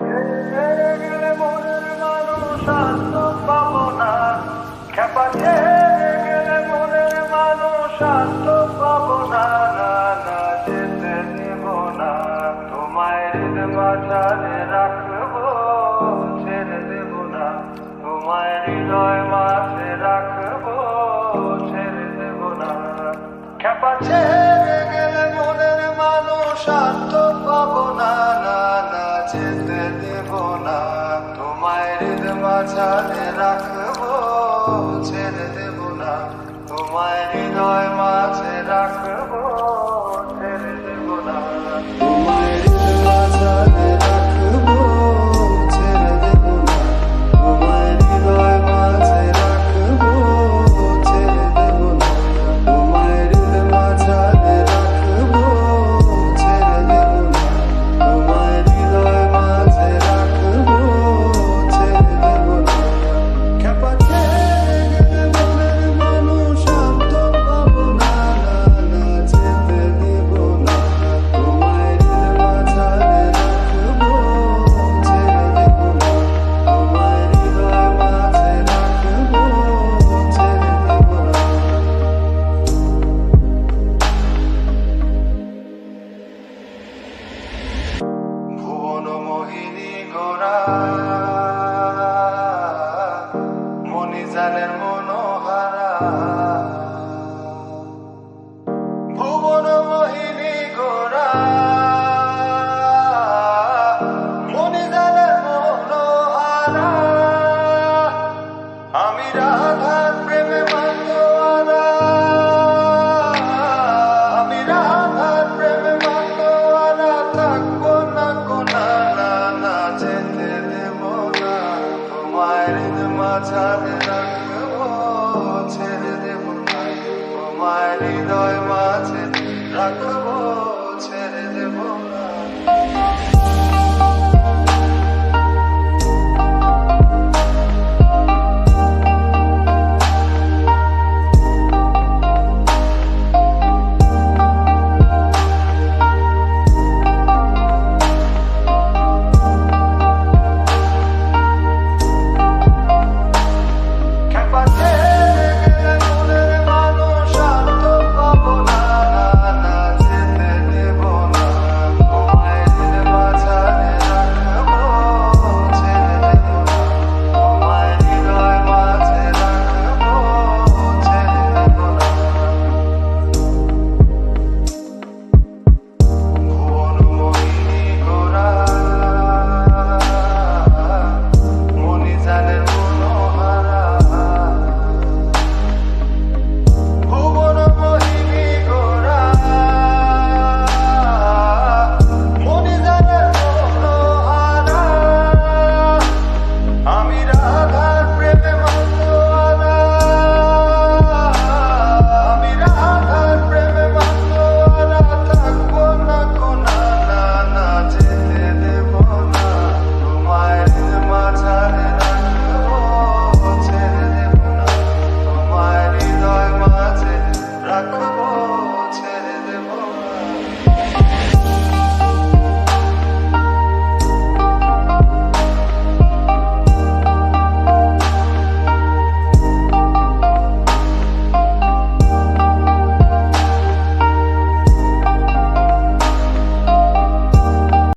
ছেড়ে গেলে মনের মানুষ আর তো পাবো না, খেপা ছেড়ে গেলে মনের মানুষ আর তো পাবো না, না না যেতে দেব না, তোমায় হৃদ মাঝারে রাখবো, ছেড়ে দেব না, তোমায় হৃদয় মাঝে রাখবো, ছেড়ে দেব না, খেপা ছেড়ে গেলে মনের মানুষ আর তো পাবো না, না না যেতে দেব না, তোমায় হৃদ মাঝারে রাখবো, ছেড়ে দেব না, তোমায় হৃদয় মাঝে রাখবো, ছেড়ে দেব না, তোমায় হৃদ মাঝারে রাখবো, ছেড়ে দেব না, তোমায় হৃদয় মাঝে রাখবো, ছেড়ে দেব না, তোমায় হৃদ মাঝারে রাখবো, ছেড়ে দেব না, তোমায় হৃদয় মাঝে রাখবো, ছেড়ে দেব না, খেপা ছেড়ে গেলে মনের মানুষ আর তো পাবো না, না না যেতে দেব না, তোমায় হৃদ মাঝারে রাখবো, ছেড়ে দেব না, তোমায় হৃদয় মাঝে রাখবো, ছেড়ে দেব না। ভুবন মোহিনী গোরা